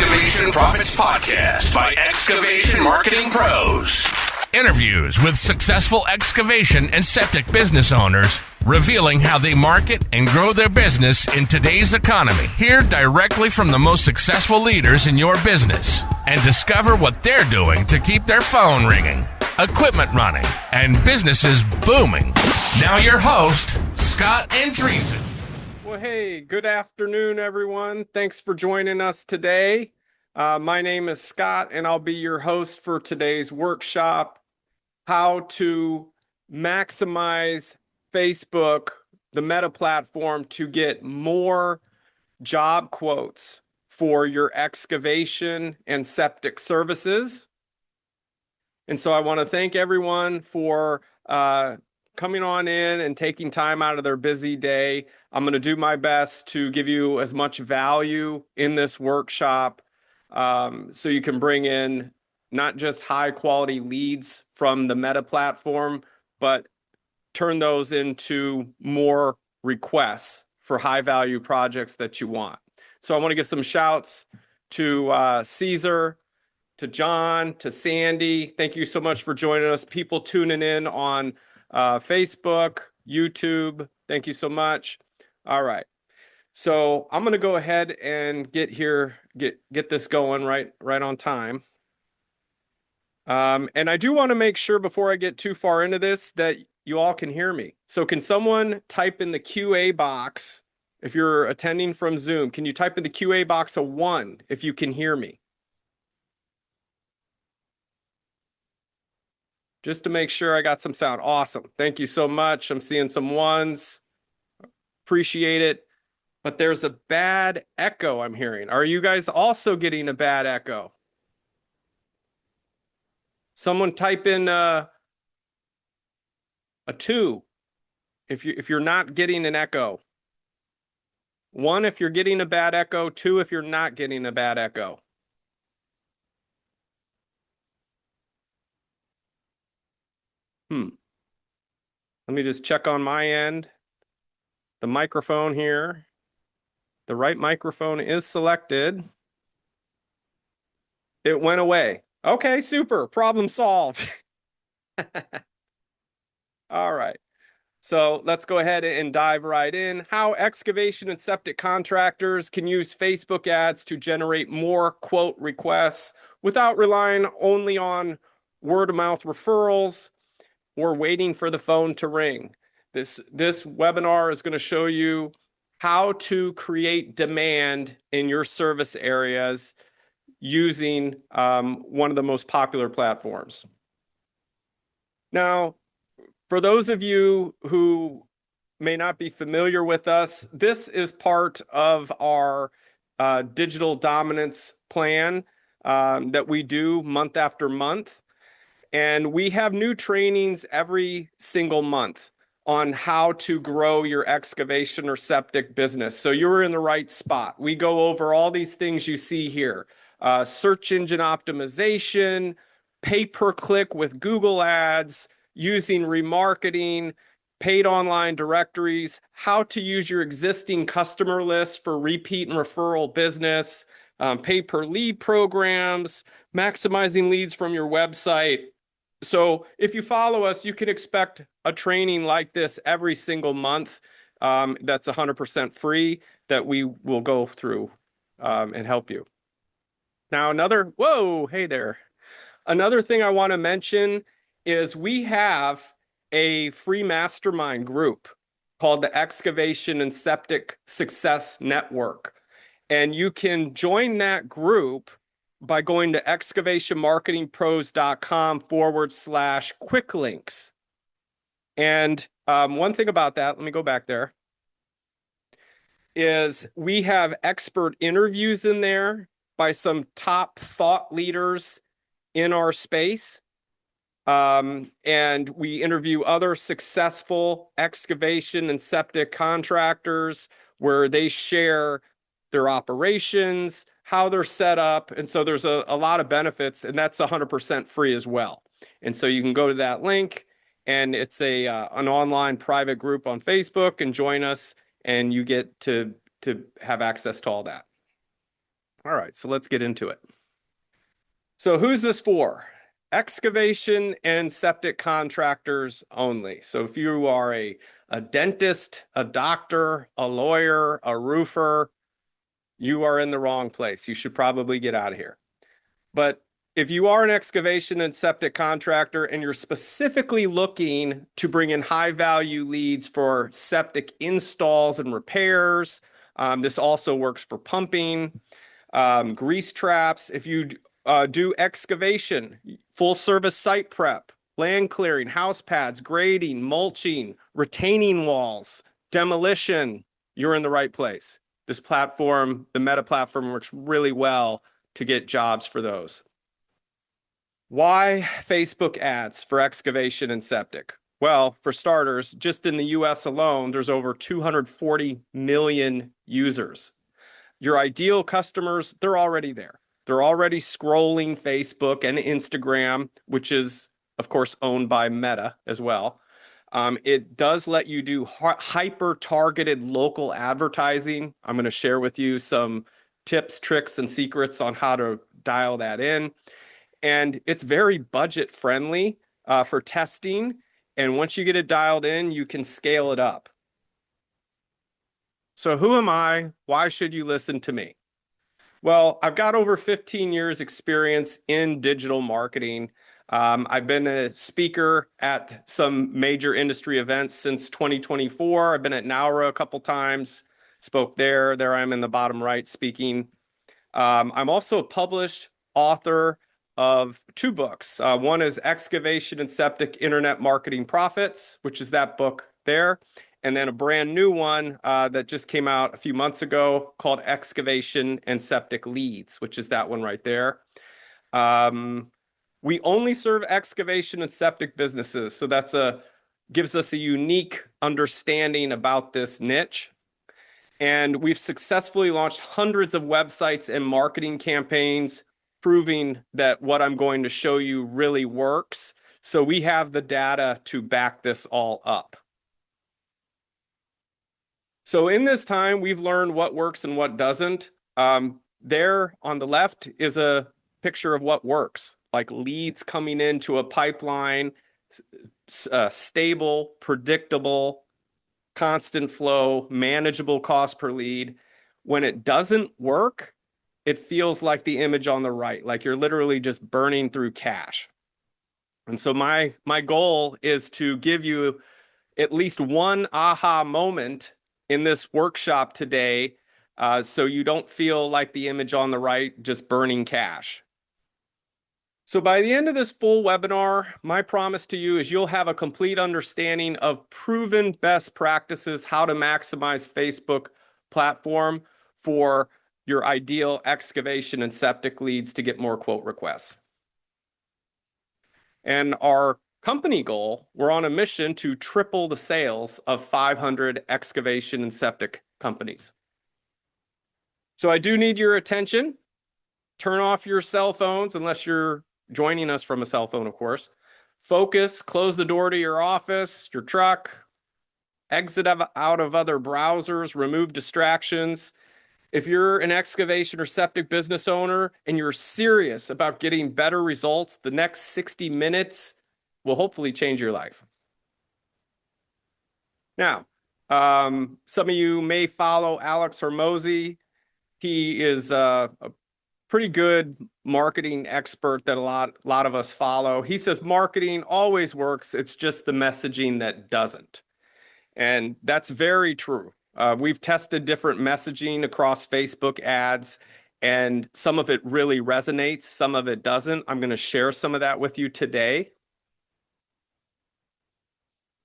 Excavation Profits Podcast by Excavation Marketing Pros. Interviews with successful excavation and septic business owners, revealing how they market and grow their business in today's economy. Hear directly from the most successful leaders in your business and discover what they're doing to keep their phone ringing, equipment running, and businesses booming. Now your host, Scott Andreessen. Well, hey, good afternoon, everyone. Thanks for joining us today. My name is Scott, and I'll be your host for today's workshop, how to maximize Facebook, the Meta platform, to get more job quotes for your excavation and septic services. And so I want to thank everyone for coming on in and taking time out of their busy day. I'm going to do my best to give you as much value in this workshop so you can bring in not just high quality leads from the Meta platform, but turn those into more requests for high value projects that you want. So I want to give some shouts to Caesar, to John, to Sandy. Thank you so much for joining us. People tuning in on Facebook, YouTube. Thank you so much. All right. So I'm going to go ahead and get this going right on time. And I do want to make sure before I get too far into this that you all can hear me. So can someone type in the QA box if you're attending from Zoom? Can you type in the QA box a 1 if you can hear me? Just to make sure I got some sound. Awesome. Thank you so much. I'm seeing some 1s. Appreciate it. But there's a bad echo I'm hearing. Are you guys also getting a bad echo? Someone type in a 2 if you're not getting an echo. 1 if you're getting a bad echo, 2 if you're not getting a bad echo. Let me just check on my end. The microphone here. The right microphone is selected. It went away. Okay, super. Problem solved. All right. So let's go ahead and dive right in. How excavation and septic contractors can use Facebook ads to generate more quote requests without relying only on word of mouth referrals or waiting for the phone to ring. This webinar is going to show you how to create demand in your service areas using one of the most popular platforms. Now, for those of you who may not be familiar with us, this is part of our digital dominance plan that we do month after month. And we have new trainings every single month on how to grow your excavation or septic business. So you're in the right spot. We go over all these things you see here. Search engine optimization, pay-per-click with Google ads, using remarketing, paid online directories, how to use your existing customer list for repeat and referral business, pay-per-lead programs, maximizing leads from your website. So if you follow us, you can expect a training like this every single month that's 100% free that we will go through and help you. Now, hey there. Another thing I want to mention is we have a free mastermind group called the Excavation and Septic Success Network. And you can join that group by going to excavationmarketingpros.com/quick links. And one thing about that, let me go back there, is we have expert interviews in there by some top thought leaders in our space. And we interview other successful excavation and septic contractors where they share their operations, how they're set up. And so there's a lot of benefits, and that's 100% free as well. And so you can go to that link, and it's an online private group on Facebook, and join us, and you get to have access to all that. All right, so let's get into it. So who's this for? Excavation and septic contractors only. So if you are a dentist, a doctor, a lawyer, a roofer, you are in the wrong place. You should probably get out of here. But if you are an excavation and septic contractor and you're specifically looking to bring in high value leads for septic installs and repairs, this also works for pumping, grease traps. If you do excavation, full service site prep, land clearing, house pads, grading, mulching, retaining walls, demolition, you're in the right place. This platform, the Meta platform, works really well to get jobs for those. Why Facebook ads for excavation and septic? Well, for starters, just in the US alone, there's over 240 million users. Your ideal customers, they're already there. They're already scrolling Facebook and Instagram, which is, of course, owned by Meta as well. It does let you do hyper-targeted local advertising. I'm going to share with you some tips, tricks, and secrets on how to dial that in. And it's very budget friendly for testing. And once you get it dialed in, you can scale it up. So who am I? Why should you listen to me? Well, I've got over 15 years experience in digital marketing. I've been a speaker at some major industry events since 2024. I've been at Naura a couple times, spoke there. There I am in the bottom right speaking. I'm also a published author of two books. One is Excavation and Septic Internet Marketing Profits, which is that book there. And then a brand new one that just came out a few months ago called Excavation and Septic Leads, which is that one right there. We only serve excavation and septic businesses, so gives us a unique understanding about this niche. And we've successfully launched hundreds of websites and marketing campaigns, proving that what I'm going to show you really works. So we have the data to back this all up. So in this time, we've learned what works and what doesn't. There on the left is a picture of what works, like leads coming into a pipeline, stable, predictable, constant flow, manageable cost per lead. When it doesn't work, it feels like the image on the right, like you're literally just burning through cash. And so my goal is to give you at least one aha moment in this workshop today, so you don't feel like the image on the right just burning cash. So by the end of this full webinar, my promise to you is you'll have a complete understanding of proven best practices, how to maximize Facebook platform for your ideal excavation and septic leads to get more quote requests. And our company goal, we're on a mission to triple the sales of 500 excavation and septic companies. So I do need your attention. Turn off your cell phones, unless you're joining us from a cell phone, of course. Focus, close the door to your office, your truck, exit out of other browsers, remove distractions. If you're an excavation or septic business owner and you're serious about getting better results, the next 60 minutes will hopefully change your life. Now, some of you may follow Alex Hormozi. He is a pretty good marketing expert that a lot of us follow. He says marketing always works. It's just the messaging that doesn't. And that's very true. We've tested different messaging across Facebook ads, and some of it really resonates, some of it doesn't. I'm going to share some of that with you today.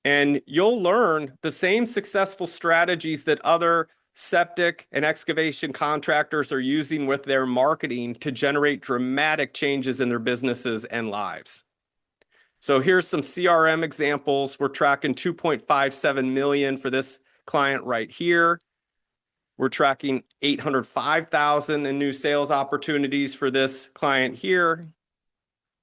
And you'll learn the same successful strategies that other septic and excavation contractors are using with their marketing to generate dramatic changes in their businesses and lives. So here's some CRM examples. We're tracking 2.57 million for this client right here. We're tracking 805,000 in new sales opportunities for this client here.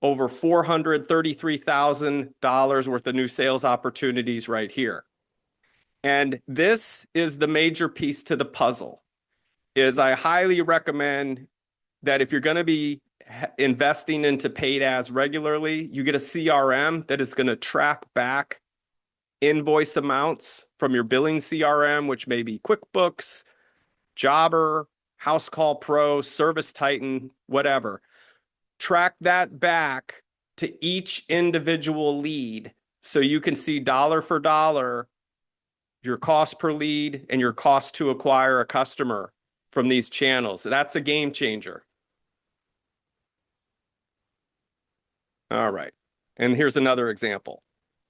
Over $433,000 worth of new sales opportunities right here. And this is the major piece to the puzzle, is I highly recommend that if you're going to be investing into paid ads regularly, you get a CRM that is going to track back invoice amounts from your billing CRM, which may be QuickBooks, Jobber, House Call Pro, Service Titan, whatever. Track that back to each individual lead so you can see dollar for dollar your cost per lead and your cost to acquire a customer from these channels. That's a game changer. All right. And here's another example.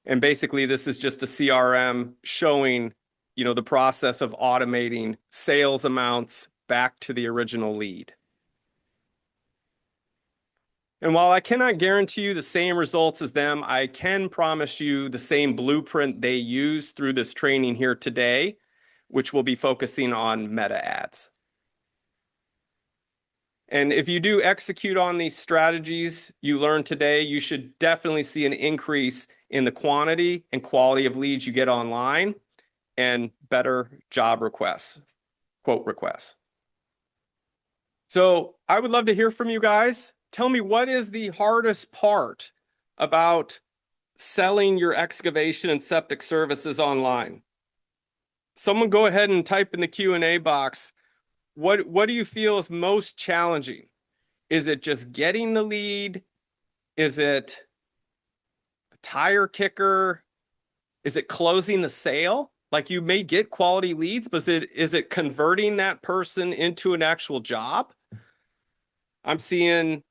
And basically, this is just a CRM showing, the process of automating sales amounts back to the original lead. And while I cannot guarantee you the same results as them, I can promise you the same blueprint they use through this training here today, which will be focusing on meta ads. And if you do execute on these strategies you learned today, you should definitely see an increase in the quantity and quality of leads you get online and better job requests, quote requests. So I would love to hear from you guys. Tell me, what is the hardest part about selling your excavation and septic services online? Someone go ahead and type in the Q&A box. What do you feel is most challenging? Is it just getting the lead? Is it a tire kicker? Is it closing the sale? Like, you may get quality leads, but is it converting that person into an actual job? I'm seeing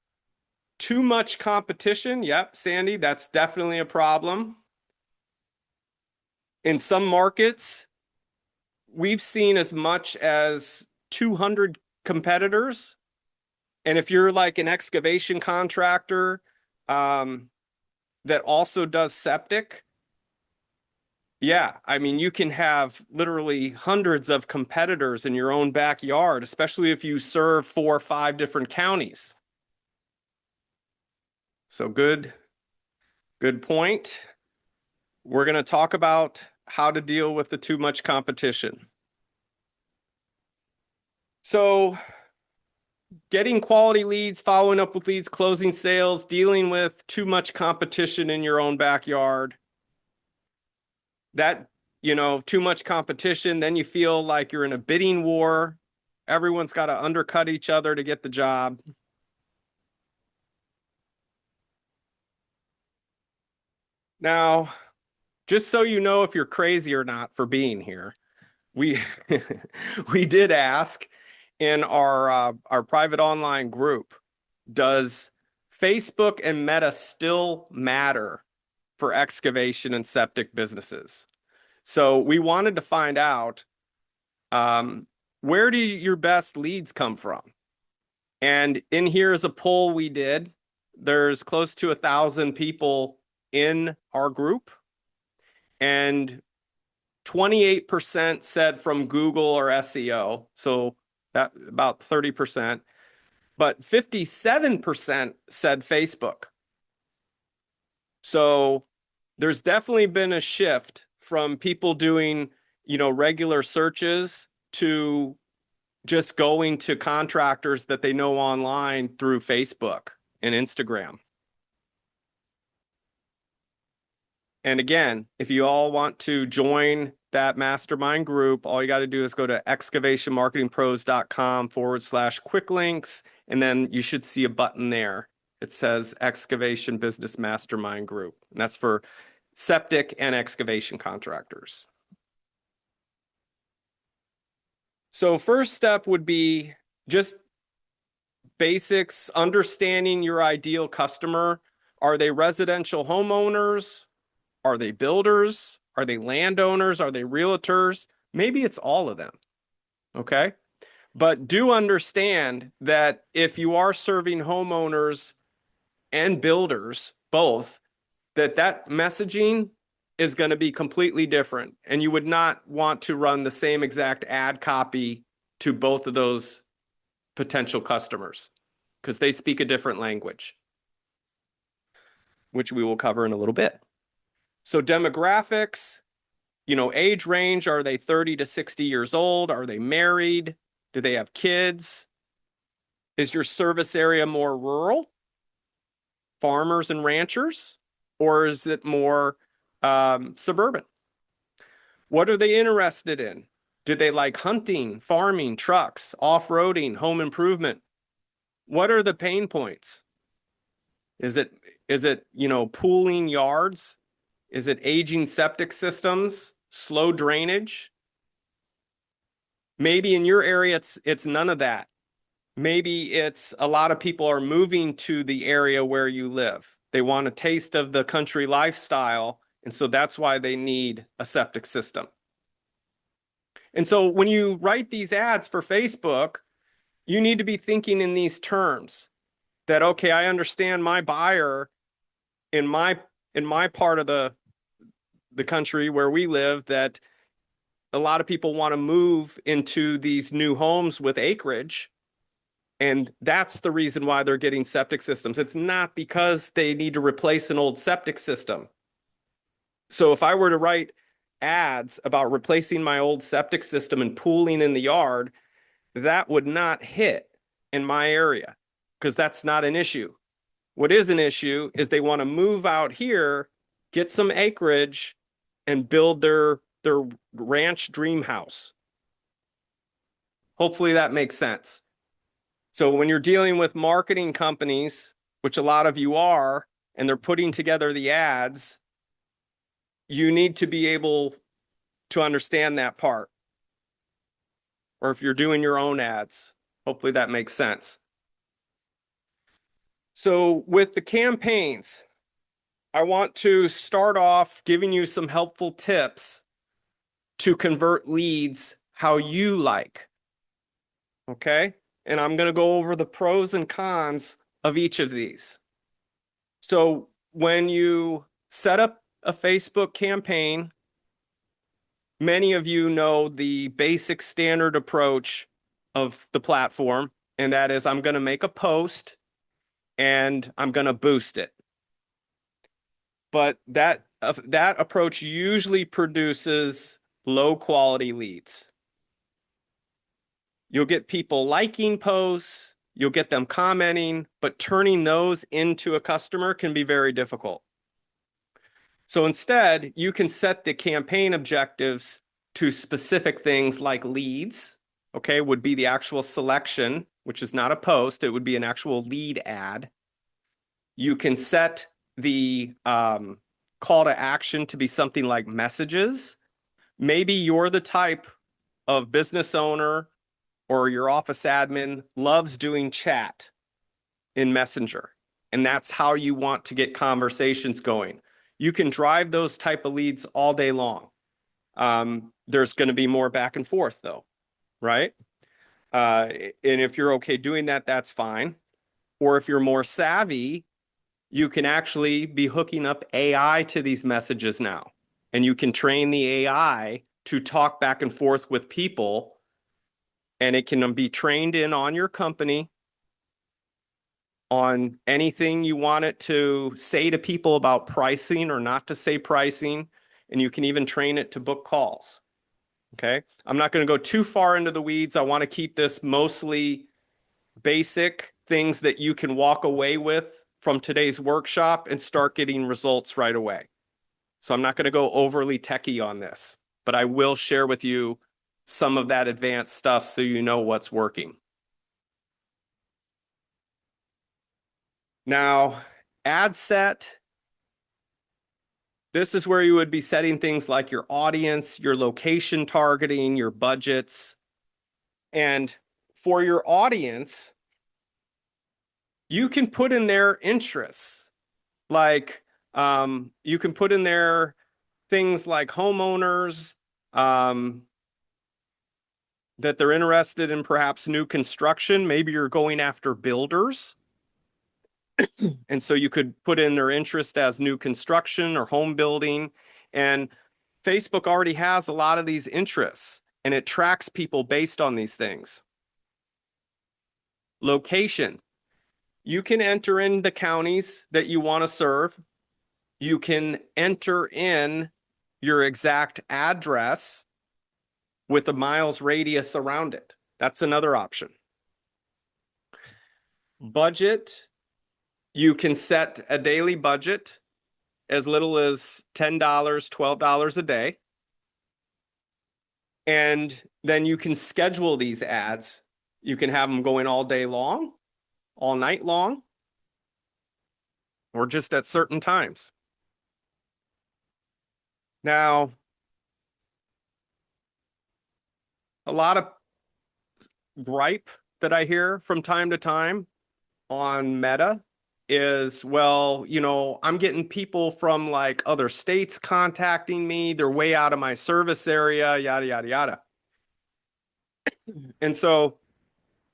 too much competition. Yep, Sandy, that's definitely a problem. In some markets, we've seen as much as 200 competitors. And if you're like an excavation contractor that also does septic, yeah, I mean, you can have literally hundreds of competitors in your own backyard, especially if you serve 4 or 5 different counties. So good point. We're going to talk about how to deal with the too much competition. So getting quality leads, following up with leads, closing sales, dealing with too much competition in your own backyard. That, too much competition, then you feel like you're in a bidding war. Everyone's got to undercut each other to get the job. Now, just so you know if you're crazy or not for being here, we we did ask in our private online group, does Facebook and Meta still matter for excavation and septic businesses? So we wanted to find out, where do your best leads come from? And in here is a poll we did. There's close to 1,000 people in our group, and 28% said from Google or SEO. So that about 30%, but 57% said Facebook. So there's definitely been a shift from people doing, regular searches to just going to contractors that they know online through Facebook and Instagram. And again, if you all want to join that mastermind group, all you got to do is go to excavationmarketingpros.com/quick links, and then you should see a button there. It says Excavation Business Mastermind Group. And that's for septic and excavation contractors. So first step would be just basics, understanding your ideal customer. Are they residential homeowners? Are they builders? Are they landowners? Are they realtors? Maybe it's all of them, okay? But do understand that if you are serving homeowners and builders, both, that messaging is going to be completely different. And you would not want to run the same exact ad copy to both of those potential customers because they speak a different language, which we will cover in a little bit. So demographics, age range, are they 30 to 60 years old? Are they married? Do they have kids? Is your service area more rural, farmers and ranchers, or is it more suburban? What are they interested in? Do they like hunting, farming, trucks, off-roading, home improvement? What are the pain points? Is it, pooling yards? Is it aging septic systems, slow drainage? Maybe in your area, it's none of that. Maybe it's a lot of people are moving to the area where you live. They want a taste of the country lifestyle, and so that's why they need a septic system. And so when you write these ads for Facebook, you need to be thinking in these terms that, okay, I understand my buyer in my part of the country where we live, that a lot of people want to move into these new homes with acreage. And that's the reason why they're getting septic systems. It's not because they need to replace an old septic system. So if I were to write ads about replacing my old septic system and pooling in the yard, that would not hit in my area because that's not an issue. What is an issue is they want to move out here, get some acreage, and build their ranch dream house. Hopefully that makes sense. So when you're dealing with marketing companies, which a lot of you are, and they're putting together the ads, you need to be able to understand that part. Or if you're doing your own ads, hopefully that makes sense. So with the campaigns, I want to start off giving you some helpful tips to convert leads how you like. Okay? And I'm going to go over the pros and cons of each of these. So when you set up a Facebook campaign, many of you know the basic standard approach of the platform, and that is I'm going to make a post and I'm going to boost it. But that approach usually produces low quality leads. You'll get people liking posts, you'll get them commenting, but turning those into a customer can be very difficult. So instead, you can set the campaign objectives to specific things like leads, okay, would be the actual selection, which is not a post, it would be an actual lead ad. You can set the call to action to be something like messages. Maybe you're the type of business owner or your office admin loves doing chat in Messenger, and that's how you want to get conversations going. You can drive those type of leads all day long. There's going to be more back and forth though, right? And if you're okay doing that, that's fine. Or if you're more savvy, you can actually be hooking up AI to these messages now. And you can train the AI to talk back and forth with people, and it can be trained in on your company on anything you want it to say to people about pricing or not to say pricing. And you can even train it to book calls. Okay. I'm not going to go too far into the weeds. I want to keep this mostly basic things that you can walk away with from today's workshop and start getting results right away. So I'm not going to go overly techie on this, but I will share with you some of that advanced stuff so you know what's working. Now, ad set. This is where you would be setting things like your audience, your location targeting, your budgets. And for your audience, you can put in their interests. Like you can put in there things like homeowners, that they're interested in perhaps new construction. Maybe you're going after builders. And so you could put in their interest as new construction or home building. And Facebook already has a lot of these interests, and it tracks people based on these things. Location. You can enter in the counties that you want to serve. You can enter in your exact address with a miles radius around it. That's another option. Budget, you can set a daily budget as little as $10, $12 a day. And then you can schedule these ads. You can have them going all day long, all night long, or just at certain times. Now, a lot of gripe that I hear from time to time on Meta is, well, I'm getting people from like other states contacting me. They're way out of my service area, yada, yada, yada. And so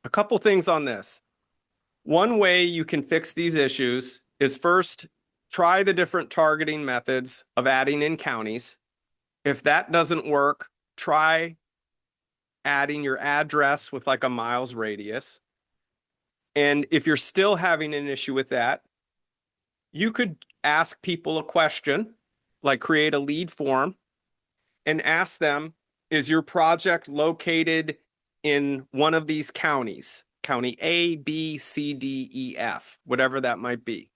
a couple things on this. One way you can fix these issues is first try the different targeting methods of adding in counties. If that doesn't work, try adding your address with like a miles radius. And if you're still having an issue with that, you could ask people a question, like create a lead form and ask them, is your project located in one of these counties? County A, B, C, D, E, F, whatever that might be,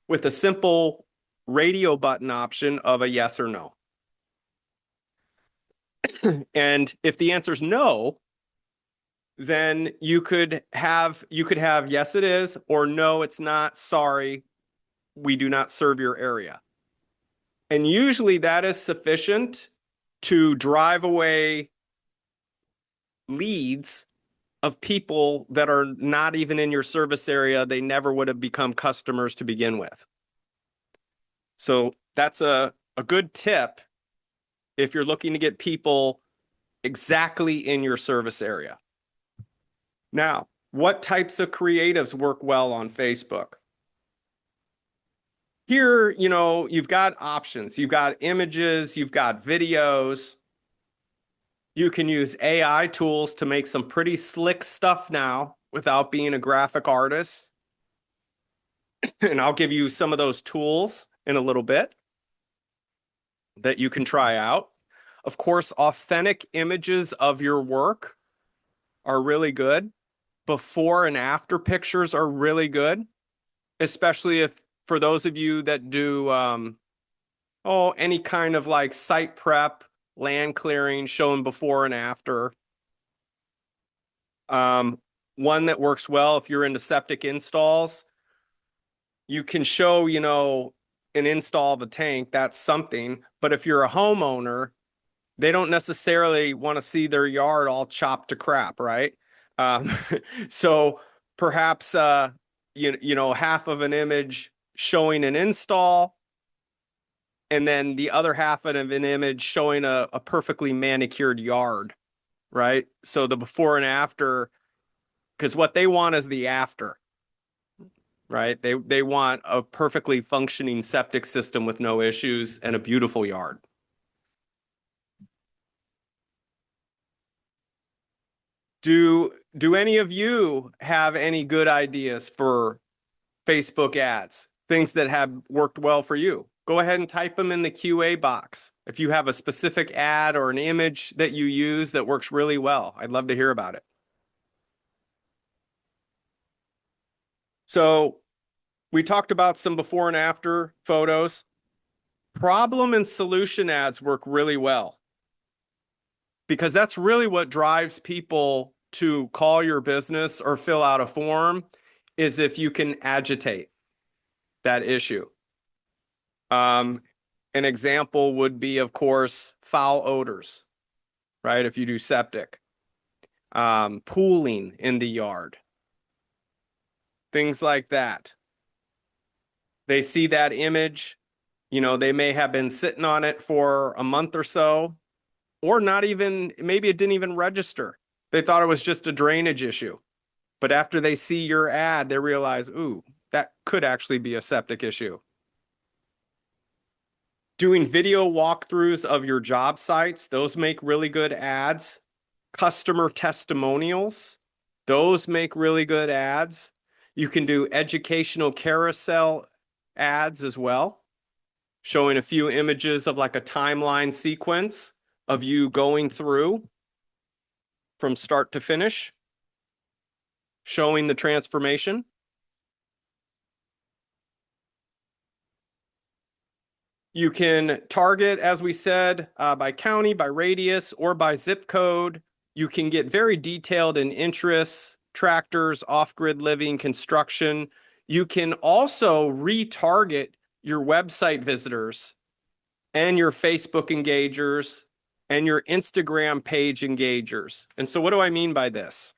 with a simple radio button option of a yes or no. And if the answer is no, then you could have yes, it is, or no, it's not. Sorry, we do not serve your area. And usually that is sufficient to drive away leads of people that are not even in your service area. They never would have become customers to begin with. So that's a good tip if you're looking to get people exactly in your service area. Now, what types of creatives work well on Facebook? Here, you've got options. You've got images, you've got videos. You can use AI tools to make some pretty slick stuff now without being a graphic artist. And I'll give you some of those tools in a little bit that you can try out. Of course, authentic images of your work are really good. Before and after pictures are really good, especially if for those of you that do any kind of like site prep, land clearing, showing before and after. One that works well if you're into septic installs, you can show, an install of a tank, that's something. But if you're a homeowner, they don't necessarily want to see their yard all chopped to crap, right? So perhaps, half of an image showing an install, and then the other half of an image showing a perfectly manicured yard, right? So the before and after, because what they want is the after, right? They want a perfectly functioning septic system with no issues and a beautiful yard. Do any of you have any good ideas for Facebook ads? Things that have worked well for you? Go ahead and type them in the QA box. If you have a specific ad or an image that you use that works really well, I'd love to hear about it. So we talked about some before and after photos. Problem and solution ads work really well because that's really what drives people to call your business or fill out a form, is if you can agitate that issue. An example would be, of course, foul odors, right? If you do septic, pooling in the yard, things like that. They see that image, they may have been sitting on it for a month or so, or not even, maybe it didn't even register. They thought it was just a drainage issue. But after they see your ad, they realize, ooh, that could actually be a septic issue. Doing video walkthroughs of your job sites, those make really good ads. Customer testimonials, those make really good ads. You can do educational carousel ads as well, showing a few images of like a timeline sequence of you going through from start to finish, showing the transformation. You can target, as we said, by county, by radius, or by zip code. You can get very detailed in interests, tractors, off-grid living, construction. You can also retarget your website visitors and your Facebook engagers and your Instagram page engagers. And so what do I mean by this?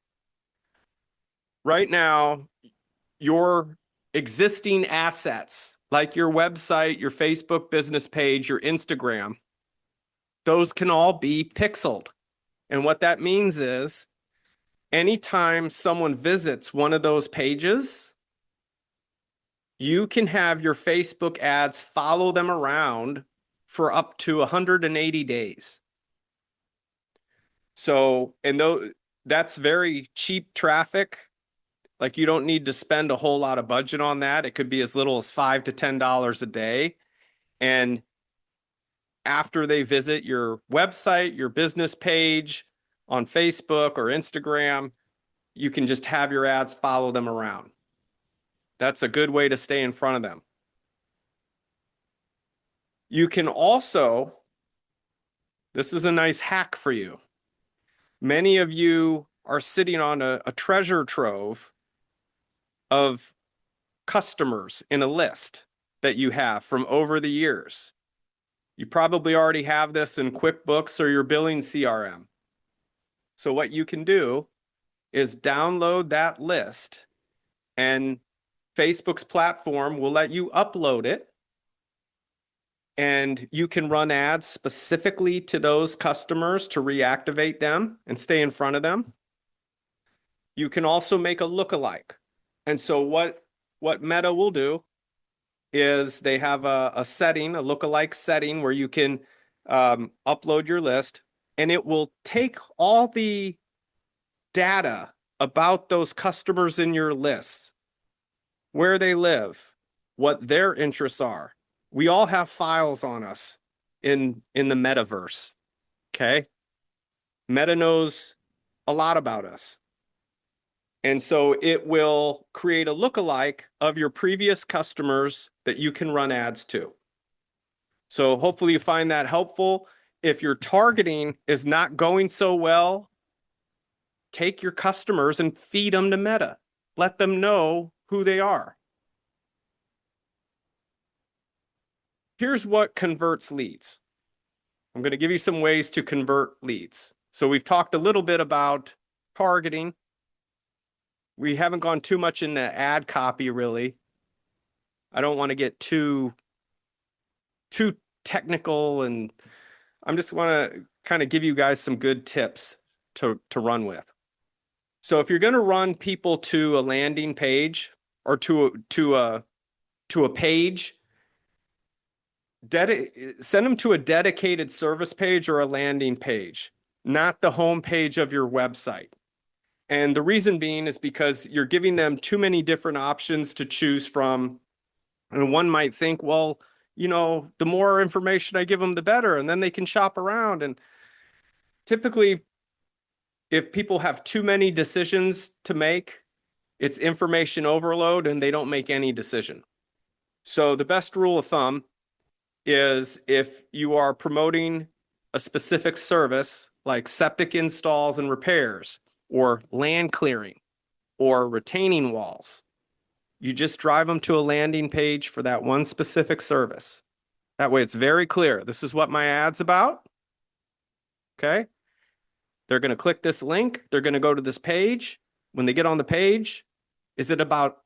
Right now, your existing assets, like your website, your Facebook business page, your Instagram, those can all be pixeled. And what that means is anytime someone visits one of those pages, you can have your Facebook ads follow them around for up to 180 days. So, and though that's very cheap traffic, like you don't need to spend a whole lot of budget on that. It could be as little as $5 to $10 a day. And after they visit your website, your business page on Facebook or Instagram, you can just have your ads follow them around. That's a good way to stay in front of them. You can also, this is a nice hack for you. Many of you are sitting on a treasure trove of customers in a list that you have from over the years. You probably already have this in QuickBooks or your billing CRM. So what you can do is download that list, and Facebook's platform will let you upload it, and you can run ads specifically to those customers to reactivate them and stay in front of them. You can also make a lookalike. And so what Meta will do is they have a setting, a lookalike setting, where you can upload your list, and it will take all the data about those customers in your list, where they live, what their interests are. We all have files on us in the metaverse, okay? Meta knows a lot about us. And so it will create a lookalike of your previous customers that you can run ads to. So hopefully you find that helpful. If your targeting is not going so well, take your customers and feed them to Meta. Let them know who they are. Here's what converts leads. I'm going to give you some ways to convert leads. So we've talked a little bit about targeting. We haven't gone too much into ad copy, really. I don't want to get too technical, and I just want to kind of give you guys some good tips to run with. So if you're going to run people to a landing page or to a page, send them to a dedicated service page or a landing page, not the home page of your website. And the reason being is because you're giving them too many different options to choose from. And one might think, well, you know, the more information I give them, the better, and then they can shop around. And typically, if people have too many decisions to make, it's information overload and they don't make any decision. So the best rule of thumb is if you are promoting a specific service like septic installs and repairs, or land clearing, or retaining walls, you just drive them to a landing page for that one specific service. That way it's very clear. This is what my ad's about. Okay? They're going to click this link. They're going to go to this page. When they get on the page, is it about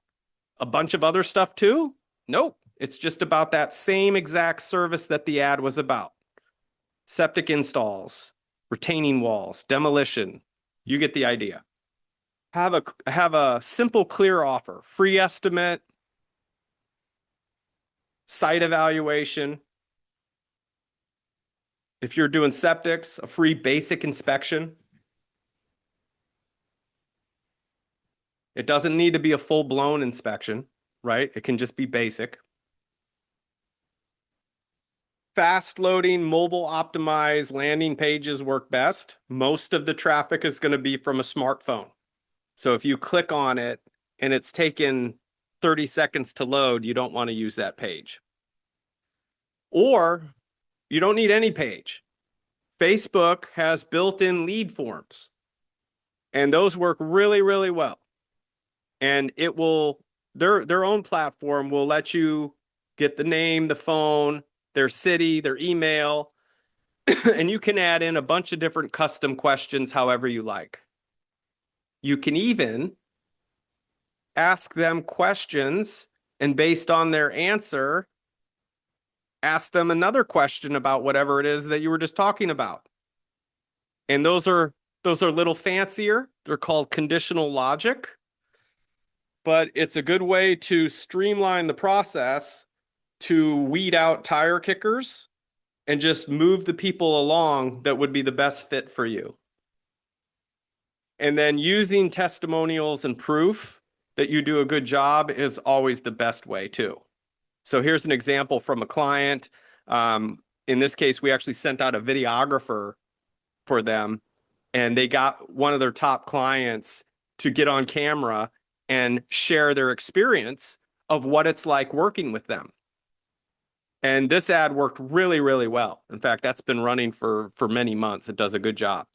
a bunch of other stuff too? Nope. It's just about that same exact service that the ad was about. Septic installs, retaining walls, demolition. You get the idea. Have a simple, clear offer. Free estimate, site evaluation. If you're doing septics, a free basic inspection. It doesn't need to be a full-blown inspection, right? It can just be basic. Fast loading, mobile optimized landing pages work best. Most of the traffic is going to be from a smartphone. So if you click on it and it's taken 30 seconds to load, you don't want to use that page. Or you don't need any page. Facebook has built-in lead forms, and those work really, really well. And it will, their own platform will let you get the name, the phone, their city, their email, and you can add in a bunch of different custom questions however you like. You can even ask them questions, and based on their answer, ask them another question about whatever it is that you were just talking about. And those are a little fancier. They're called conditional logic, but it's a good way to streamline the process to weed out tire kickers and just move the people along that would be the best fit for you. And then using testimonials and proof that you do a good job is always the best way too. So here's an example from a client. In this case, we actually sent out a videographer for them, and they got one of their top clients to get on camera and share their experience of what it's like working with them. And this ad worked really, really well. In fact, that's been running for many months. It does a good job.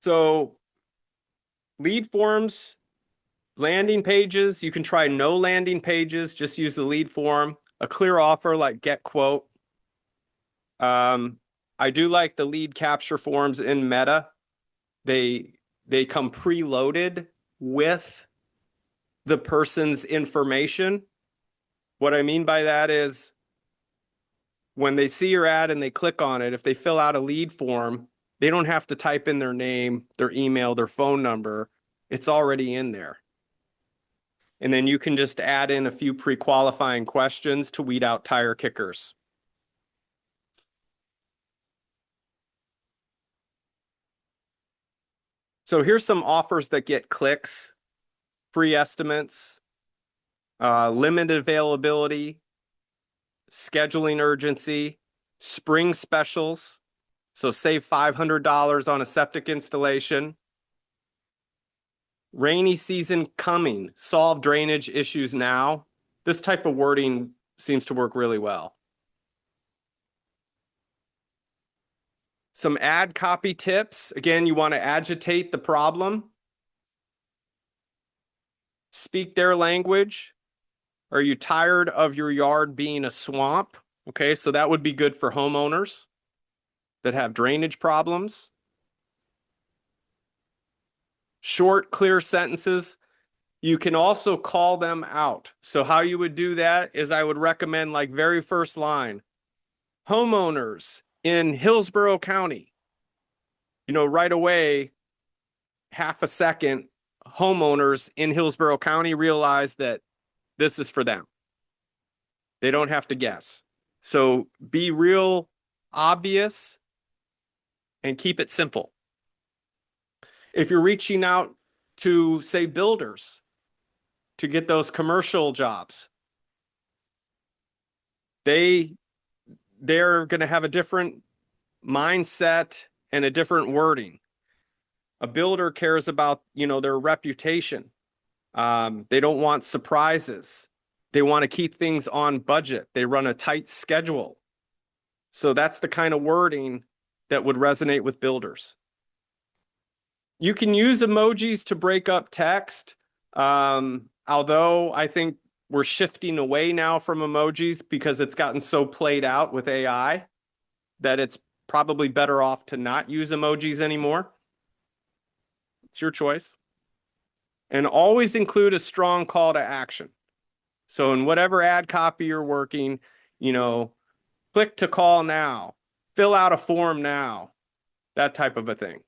So lead forms, landing pages, you can try no landing pages, just use the lead form. A clear offer like get quote. I do like the lead capture forms in Meta. They come preloaded with the person's information. What I mean by that is when they see your ad and they click on it, if they fill out a lead form, they don't have to type in their name, their email, their phone number. It's already in there. And then you can just add in a few pre-qualifying questions to weed out tire kickers. So here's some offers that get clicks, free estimates, limited availability, scheduling urgency, spring specials. So save $500 on a septic installation. Rainy season coming, solve drainage issues now. This type of wording seems to work really well. Some ad copy tips. Again, you want to agitate the problem. Speak their language. Are you tired of your yard being a swamp? Okay, so that would be good for homeowners that have drainage problems. Short, clear sentences. You can also call them out. So how you would do that is I would recommend like very first line, homeowners in Hillsborough County. You know, right away, half a second, homeowners in Hillsborough County realize that this is for them. They don't have to guess. So be real obvious and keep it simple. If you're reaching out to, say, builders to get those commercial jobs, they're going to have a different mindset and a different wording. A builder cares about, their reputation. They don't want surprises. They want to keep things on budget. They run a tight schedule. So that's the kind of wording that would resonate with builders. You can use emojis to break up text. Although I think we're shifting away now from emojis because it's gotten so played out with AI that it's probably better off to not use emojis anymore. It's your choice. And always include a strong call to action. So in whatever ad copy you're working, click to call now, fill out a form now, that type of a thing.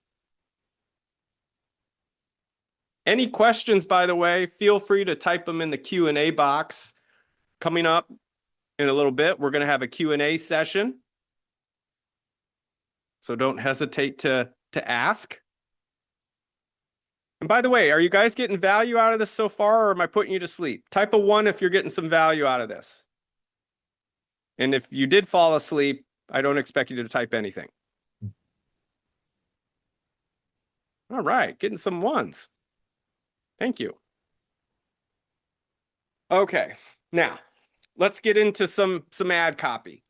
Any questions, by the way, feel free to type them in the Q&A box. Coming up in a little bit, we're going to have a Q&A session. So don't hesitate to ask. And by the way, are you guys getting value out of this so far, or am I putting you to sleep? Type a 1 if you're getting some value out of this. And if you did fall asleep, I don't expect you to type anything. All right, getting some 1s. Thank you. Okay, Now, let's get into some ad copy.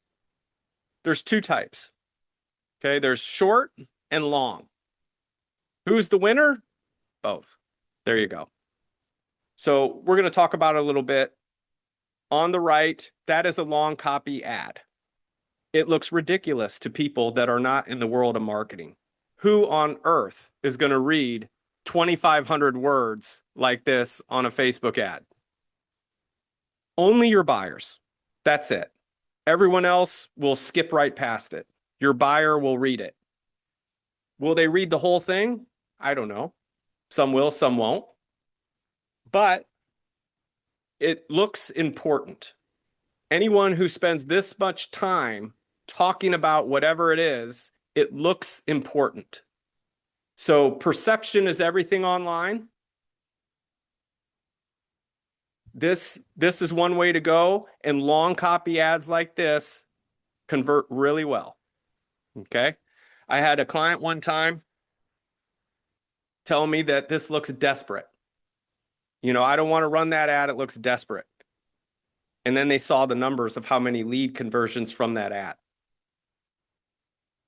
There's two types. Okay, there's short and long. Who's the winner? Both. There you go. So we're going to talk about it a little bit. On the right, that is a long copy ad. It looks ridiculous to people that are not in the world of marketing. Who on earth is going to read 2,500 words like this on a Facebook ad? Only your buyers. That's it. Everyone else will skip right past it. Your buyer will read it. Will they read the whole thing? I don't know. Some will, some won't. But it looks important. Anyone who spends this much time talking about whatever it is, it looks important. So perception is everything online. This is one way to go, and long copy ads like this convert really well. Okay. I had a client one time tell me that this looks desperate. I don't want to run that ad. It looks desperate. And then they saw the numbers of how many lead conversions from that ad.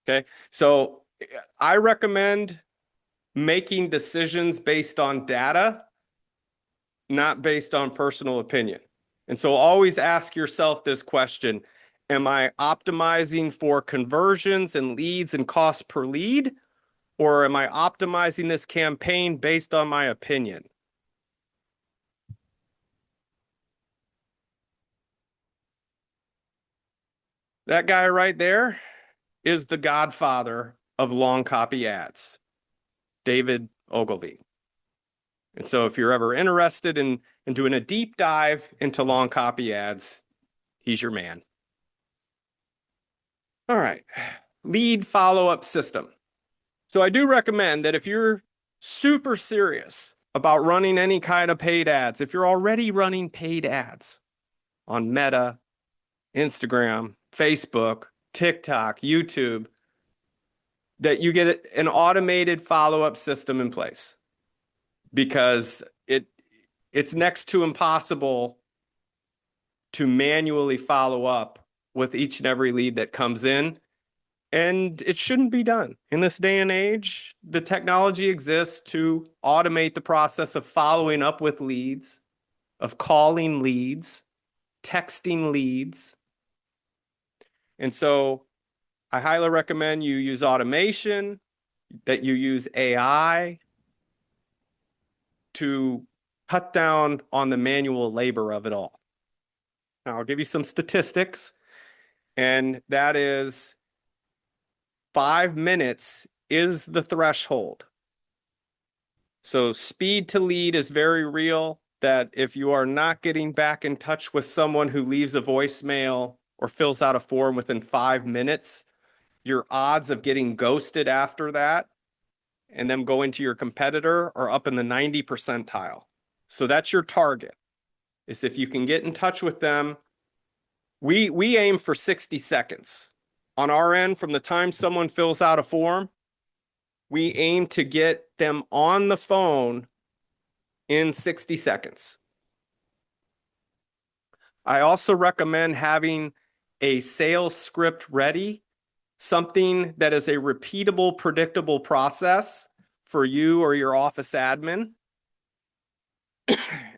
Okay. So I recommend making decisions based on data, not based on personal opinion. And so always ask yourself this question: am I optimizing for conversions and leads and cost per lead? Or am I optimizing this campaign based on my opinion? That guy right there is the godfather of long copy ads, David Ogilvy. And so if you're ever interested in doing a deep dive into long copy ads, he's your man. All right, lead follow-up system. So I do recommend that if you're super serious about running any kind of paid ads, if you're already running paid ads on Meta, Instagram, Facebook, TikTok, YouTube, that you get an automated follow-up system in place, because it's next to impossible to manually follow up with each and every lead that comes in. And it shouldn't be done. In this day and age, the technology exists to automate the process of following up with leads, of calling leads, texting leads. And so I highly recommend you use automation, that you use AI to cut down on the manual labor of it all. Now, I'll give you some statistics, and that is 5 minutes is the threshold. So speed to lead is very real, that if you are not getting back in touch with someone who leaves a voicemail or fills out a form within 5 minutes, your odds of getting ghosted after that and them going to your competitor are up in the 90 percentile. So that's your target, is if you can get in touch with them. We aim for 60 seconds. On our end, from the time someone fills out a form, we aim to get them on the phone in 60 seconds. I also recommend having a sales script ready, something that is a repeatable, predictable process for you or your office admin.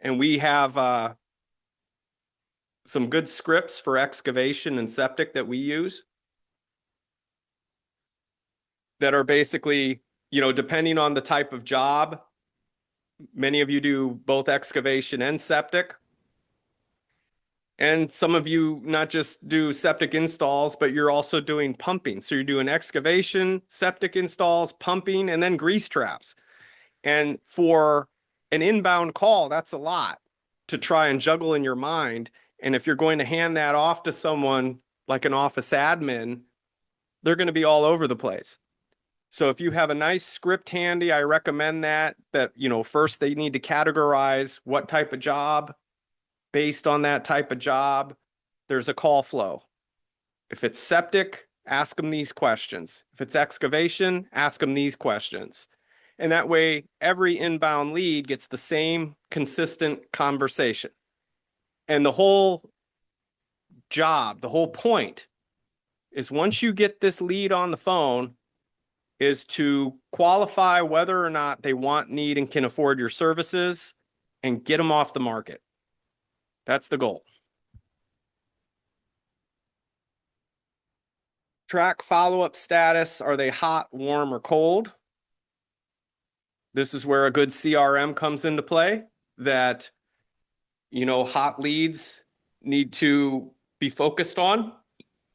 And we have some good scripts for excavation and septic that we use that are basically, depending on the type of job. Many of you do both excavation and septic. And some of you not just do septic installs, but you're also doing pumping. So you're doing excavation, septic installs, pumping, and then grease traps. And for an inbound call, that's a lot to try and juggle in your mind. And if you're going to hand that off to someone like an office admin, they're going to be all over the place. So if you have a nice script handy, I recommend that first they need to categorize what type of job. Based on that type of job, there's a call flow. If it's septic, ask them these questions. If it's excavation, ask them these questions. And that way, every inbound lead gets the same consistent conversation. And the whole job, the whole point is once you get this lead on the phone, is to qualify whether or not they want, need, and can afford your services and get them off the market. That's the goal. Track follow-up status. Are they hot, warm, or cold? This is where a good CRM comes into play, that, hot leads need to be focused on.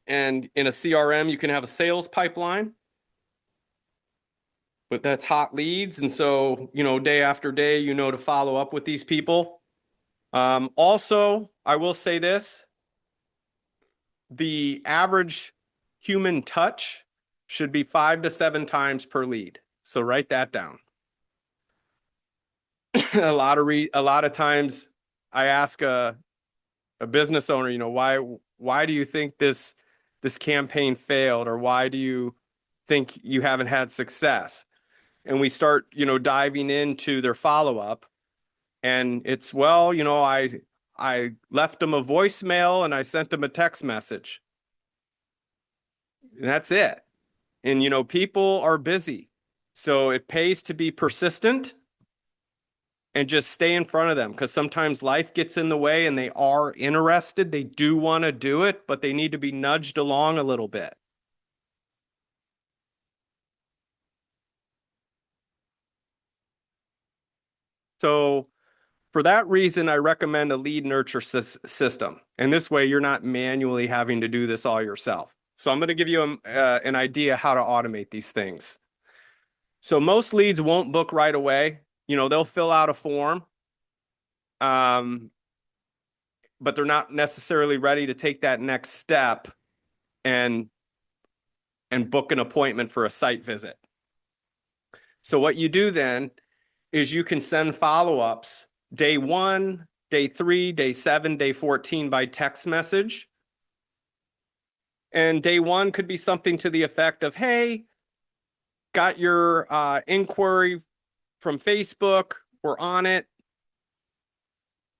And in a CRM, you can have a sales pipeline, but that's hot leads. And so, day after day, to follow up with these people. Also, I will say this, the average human touch should be 5 to 7 times per lead. So write that down. a lot of times I ask a business owner, why do you think this campaign failed, or why do you think you haven't had success? And we start, diving into their follow-up, and it's, I left them a voicemail and I sent them a text message. And that's it. And, people are busy. So it pays to be persistent and just stay in front of them, because sometimes life gets in the way and they are interested. They do want to do it, but they need to be nudged along a little bit. So for that reason, I recommend a lead nurture system. And this way, you're not manually having to do this all yourself. So I'm going to give you an idea how to automate these things. So most leads won't book right away. They'll fill out a form, but they're not necessarily ready to take that next step and book an appointment for a site visit. So what you do then is you can send follow-ups day 1, day 3, day 7, day 14 by text message. And day 1 could be something to the effect of, hey, got your inquiry from Facebook, we're on it.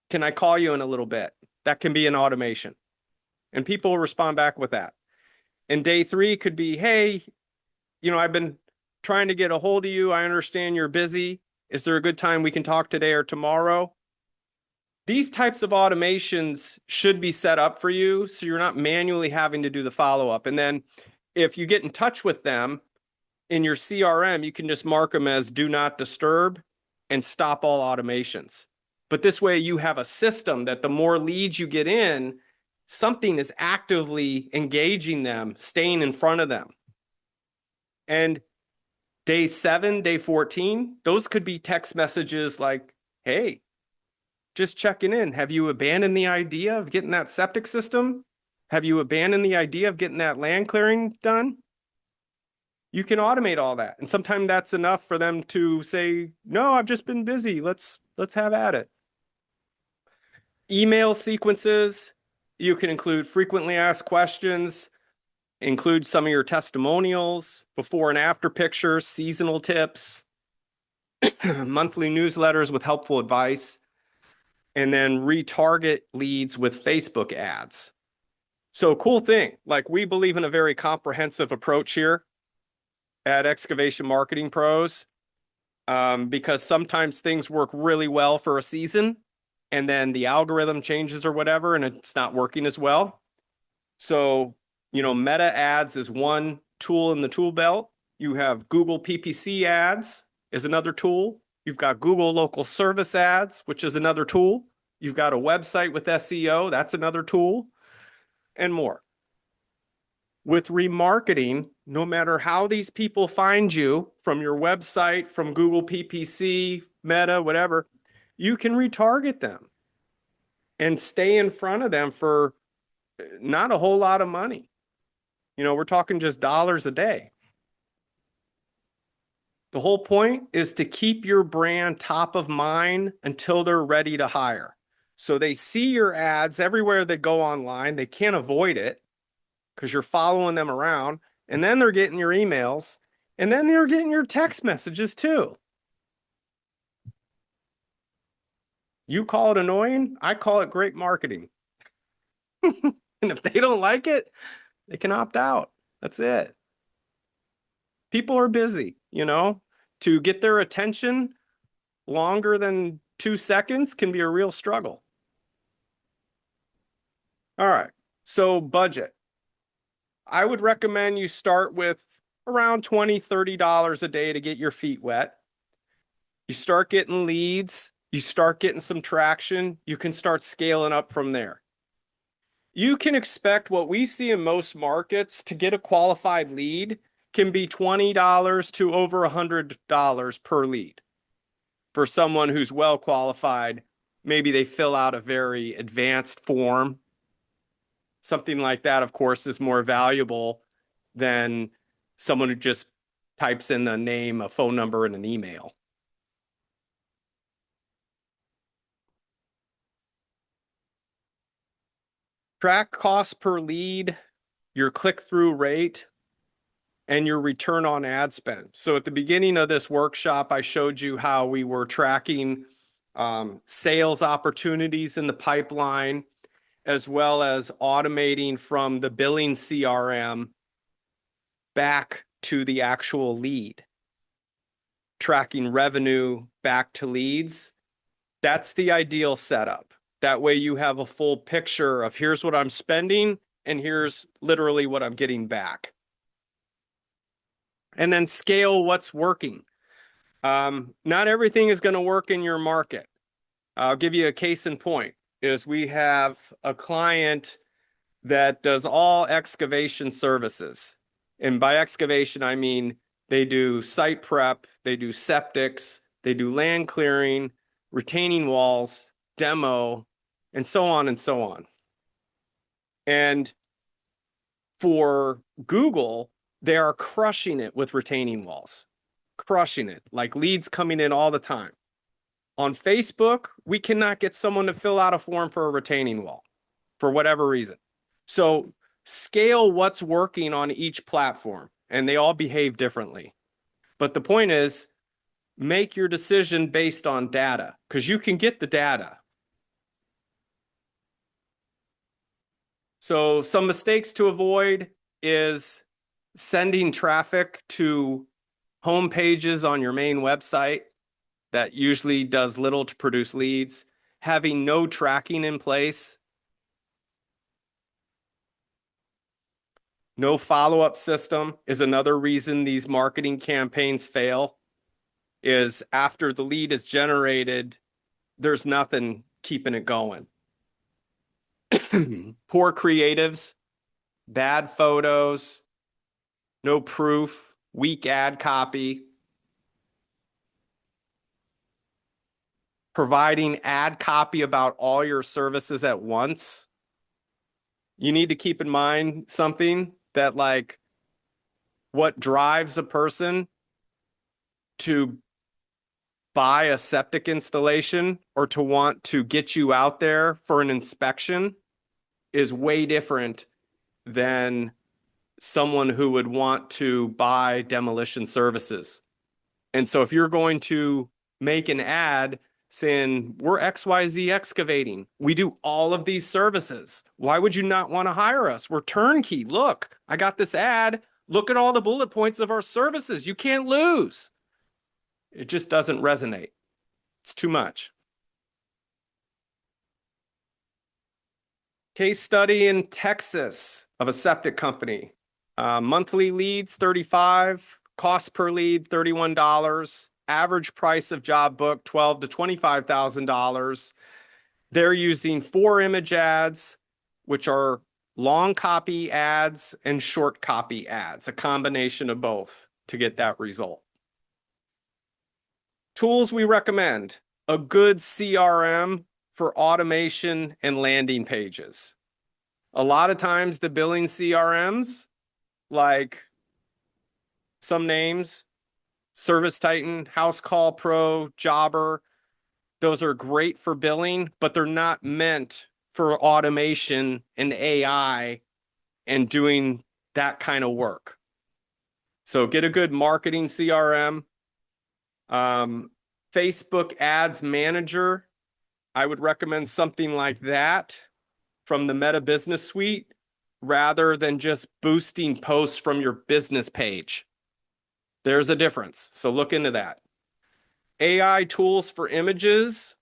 Can I call you in a little bit? That can be an automation. And people will respond back with that. And day 3 could be, hey, I've been trying to get a hold of you. I understand you're busy. Is there a good time we can talk today or tomorrow? These types of automations should be set up for you, so you're not manually having to do the follow-up. And then if you get in touch with them in your CRM, you can just mark them as do not disturb and stop all automations. But this way you have a system that the more leads you get in, something is actively engaging them, staying in front of them. And day 7, day 14, those could be text messages like, hey, just checking in. Have you abandoned the idea of getting that septic system? Have you abandoned the idea of getting that land clearing done? You can automate all that. And sometimes that's enough for them to say, no, I've just been busy. Let's have at it. Email sequences, you can include frequently asked questions, include some of your testimonials, before and after pictures, seasonal tips, monthly newsletters with helpful advice, and then retarget leads with Facebook ads. So cool thing, like we believe in a very comprehensive approach here at Excavation Marketing Pros, because sometimes things work really well for a season and then the algorithm changes or whatever and it's not working as well. So, meta ads is one tool in the tool belt. You have Google PPC ads is another tool. You've got Google local service ads, which is another tool. You've got a website with SEO, that's another tool, and more. With remarketing, no matter how these people find you from your website, from Google PPC, Meta, whatever, you can retarget them and stay in front of them for not a whole lot of money. We're talking just dollars a day. The whole point is to keep your brand top of mind until they're ready to hire. So they see your ads everywhere they go online. They can't avoid it because you're following them around. And then they're getting your emails. And then they're getting your text messages too. You call it annoying, I call it great marketing. And if they don't like it, they can opt out. That's it. People are busy, to get their attention longer than 2 seconds can be a real struggle. All right. So budget. I would recommend you start with around $20, $30 a day to get your feet wet. You start getting leads, you start getting some traction, you can start scaling up from there. You can expect what we see in most markets to get a qualified lead can be $20 to over $100 per lead. For someone who's well qualified, maybe they fill out a very advanced form. Something like that, of course, is more valuable than someone who just types in a name, a phone number, and an email. Track cost per lead, your click-through rate, and your return on ad spend. So at the beginning of this workshop, I showed you how we were tracking sales opportunities in the pipeline, as well as automating from the billing CRM back to the actual lead, tracking revenue back to leads. That's the ideal setup. That way you have a full picture of here's what I'm spending and here's literally what I'm getting back. And then scale what's working. Not everything is going to work in your market. I'll give you a case in point is we have a client that does all excavation services. And by excavation, I mean they do site prep, they do septics, they do land clearing, retaining walls, demo, and so on and so on. And for Google, they are crushing it with retaining walls, crushing it, like leads coming in all the time. On Facebook, we cannot get someone to fill out a form for a retaining wall for whatever reason. So scale what's working on each platform, and they all behave differently. But the point is, make your decision based on data, because you can get the data. So some mistakes to avoid is sending traffic to home pages on your main website that usually does little to produce leads, having no tracking in place, no follow-up system is another reason these marketing campaigns fail, is after the lead is generated, there's nothing keeping it going. Poor creatives, bad photos, no proof, weak ad copy. Providing ad copy about all your services at once. You need to keep in mind something that, like, what drives a person to buy a septic installation or to want to get you out there for an inspection is way different than someone who would want to buy demolition services. And so if you're going to make an ad saying, we're XYZ Excavating, we do all of these services, why would you not want to hire us? We're turnkey. Look, I got this ad. Look at all the bullet points of our services. You can't lose. It just doesn't resonate. It's too much. Case study in Texas of a septic company. Monthly leads, 35, cost per lead, $31. Average price of job book, $12,000 to $25,000. They're using 4 image ads, which are long copy ads and short copy ads, a combination of both to get that result. Tools we recommend: a good CRM for automation and landing pages. A lot of times the billing CRMs, like some names, Service Titan, House Call Pro, Jobber, those are great for billing, but they're not meant for automation and AI and doing that kind of work. So get a good marketing CRM. Facebook Ads Manager I would recommend something like that from the Meta Business Suite rather than just boosting posts from your business page. There's a difference. So look into that. AI tools for images.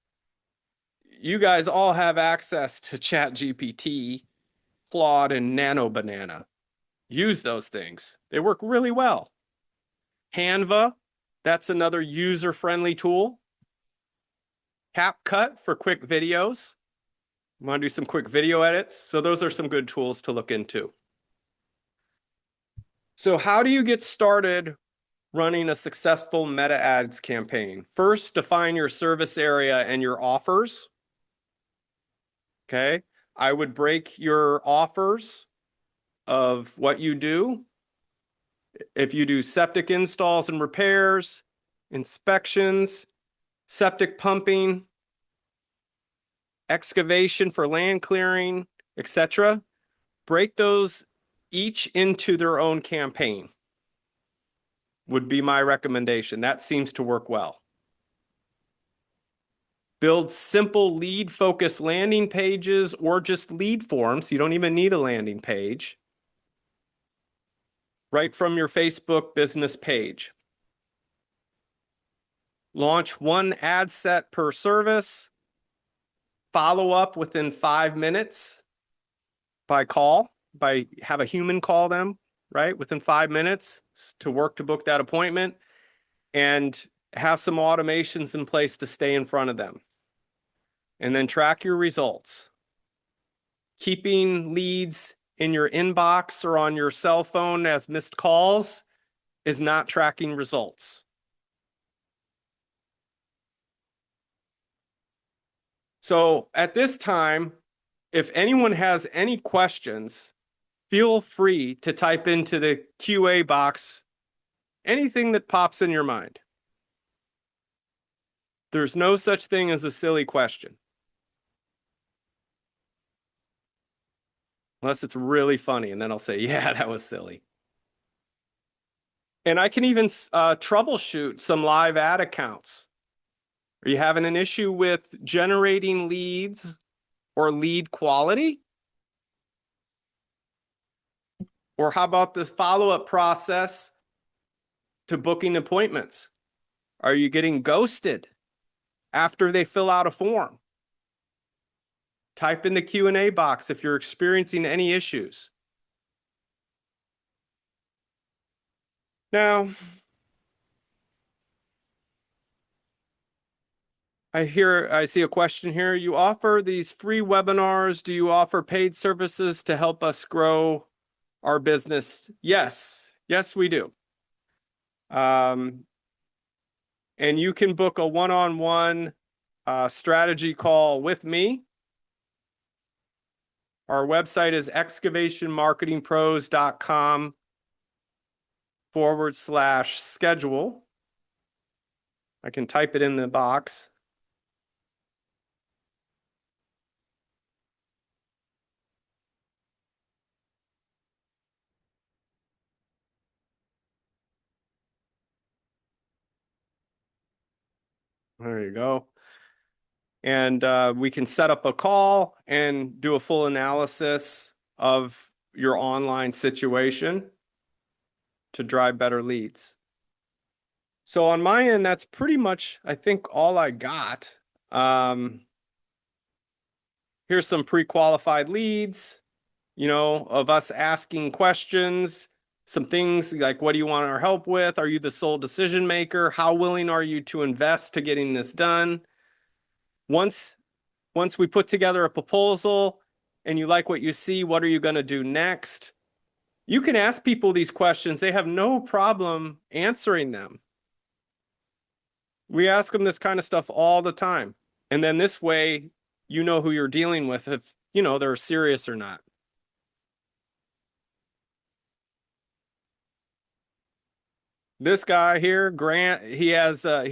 You guys all have access to ChatGPT, Claude, and Nano Banana. Use those things. They work really well. Canva, that's another user-friendly tool. CapCut for quick videos. You want to do some quick video edits? So those are some good tools to look into. So how do you get started running a successful meta ads campaign? First, define your service area and your offers. Okay. I would break your offers of what you do. If you do septic installs and repairs, inspections, septic pumping, excavation for land clearing, etc., break those each into their own campaign would be my recommendation. That seems to work well. Build simple lead-focused landing pages or just lead forms. You don't even need a landing page. Right from your Facebook business page. Launch one ad set per service. Follow up within 5 minutes by call, have a human call them, right? Within 5 minutes to work to book that appointment, and have some automations in place to stay in front of them. And then track your results. Keeping leads in your inbox or on your cell phone as missed calls is not tracking results. So at this time, if anyone has any questions, feel free to type into the QA box anything that pops in your mind. There's no such thing as a silly question. Unless it's really funny, and then I'll say, yeah, that was silly. And I can even troubleshoot some live ad accounts. Are you having an issue with generating leads or lead quality? Or how about this follow-up process to booking appointments? Are you getting ghosted after they fill out a form? Type in the Q&A box if you're experiencing any issues. Now, I see a question here. You offer these free webinars. Do you offer paid services to help us grow our business? Yes, we do. And you can book a one-on-one strategy call with me. Our website is excavationmarketingpros.com/schedule. I can type it in the box. There you go. And we can set up a call and do a full analysis of your online situation to drive better leads. So on my end, that's pretty much, I think, all I got. Here's some pre-qualified leads, of us asking questions, some things like, what do you want our help with? Are you the sole decision maker? How willing are you to invest to getting this done? Once we put together a proposal and you like what you see, what are you going to do next? You can ask people these questions. They have no problem answering them. We ask them this kind of stuff all the time. And then this way, you know who you're dealing with, if they're serious or not. This guy here, Grant, he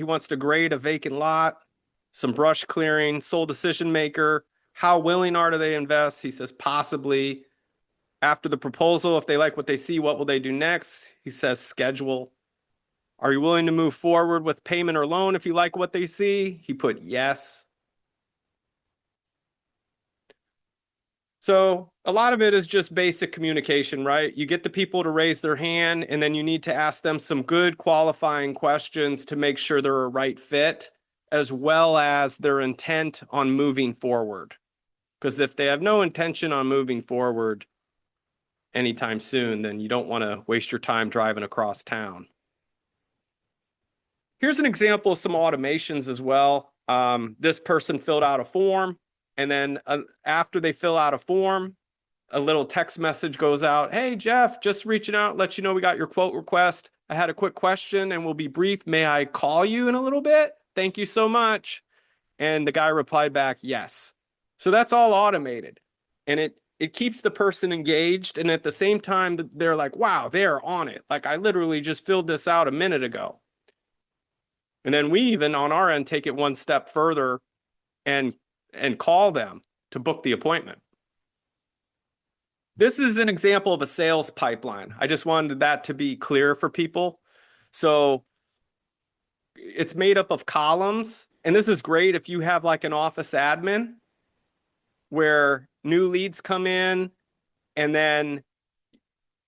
wants to grade a vacant lot, some brush clearing, sole decision maker. How willing are they invest? He says possibly. After the proposal, if they like what they see, what will they do next? He says schedule. Are you willing to move forward with payment or loan if you like what they see? He put yes. So a lot of it is just basic communication, right? You get the people to raise their hand, and then you need to ask them some good qualifying questions to make sure they're a right fit, as well as their intent on moving forward. Because if they have no intention on moving forward anytime soon, then you don't want to waste your time driving across town. Here's an example of some automations as well. This person filled out a form, and then after they fill out a form, a little text message goes out. Hey, Jeff, just reaching out, let you know we got your quote request. I had a quick question and we'll be brief. May I call you in a little bit? Thank you so much. And the guy replied back, yes. So that's all automated. And it keeps the person engaged. And at the same time, they're like, wow, they're on it. Like I literally just filled this out a minute ago. And then we even on our end take it one step further and call them to book the appointment. This is an example of a sales pipeline. I just wanted that to be clear for people. So it's made up of columns. And this is great if you have like an office admin where new leads come in, and then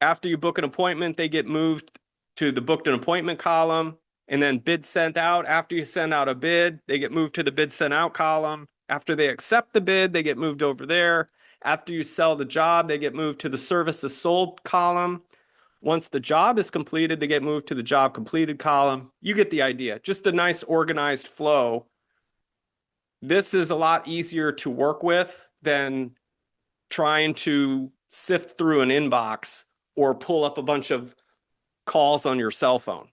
after you book an appointment, they get moved to the booked an appointment column, and then bid sent out. After you send out a bid, they get moved to the bid sent out column. After they accept the bid, they get moved over there. After you sell the job, they get moved to the services sold column. Once the job is completed, they get moved to the job completed column. You get the idea. Just a nice organized flow. This is a lot easier to work with than trying to sift through an inbox or pull up a bunch of calls on your cell phone.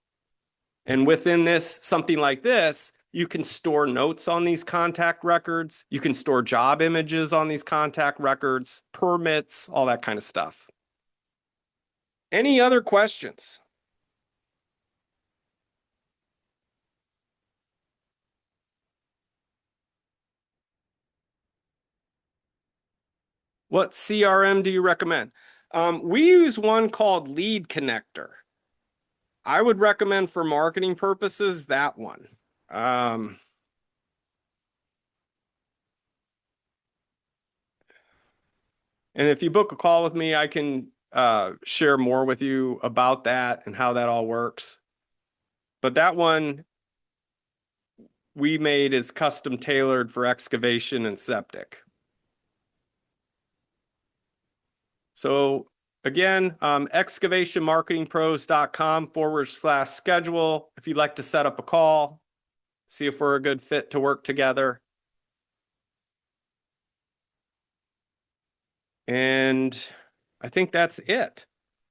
And within this, something like this, you can store notes on these contact records. You can store job images on these contact records, permits, all that kind of stuff. Any other questions? What CRM do you recommend? We use one called Lead Connector. I would recommend for marketing purposes that one. And if you book a call with me, I can share more with you about that and how that all works. But that one we made is custom tailored for excavation and septic. So again, excavationmarketingpros.com/schedule. If you'd like to set up a call, see if we're a good fit to work together. And I think that's it.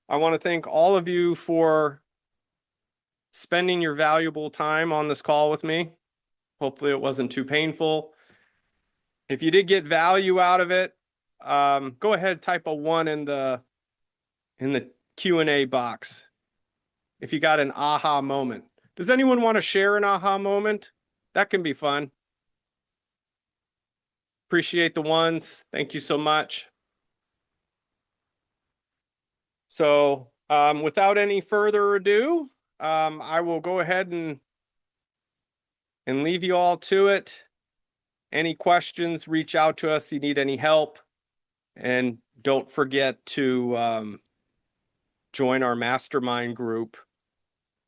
I want to thank all of you for spending your valuable time on this call with me. Hopefully it wasn't too painful. If you did get value out of it, go ahead, type a 1 in the Q&A box. If you got an aha moment. Does anyone want to share an aha moment? That can be fun. Appreciate the ones. Thank you so much. So without any further ado, I will go ahead and leave you all to it. Any questions, reach out to us. You need any help. And don't forget to join our mastermind group,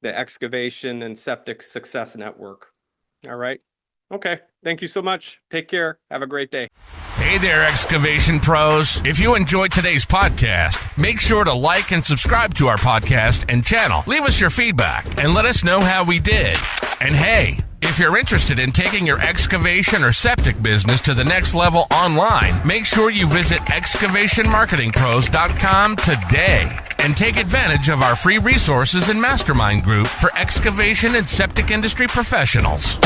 the Excavation and Septic Success Network. All right. Okay. Thank you so much. Take care. Have a great day. Hey there, excavation pros. If you enjoyed today's podcast, make sure to like and subscribe to our podcast and channel. Leave us your feedback and let us know how we did. And hey, if you're interested in taking your excavation or septic business to the next level online, make sure you visit excavationmarketingpros.com today and take advantage of our free resources and mastermind group for excavation and septic industry professionals.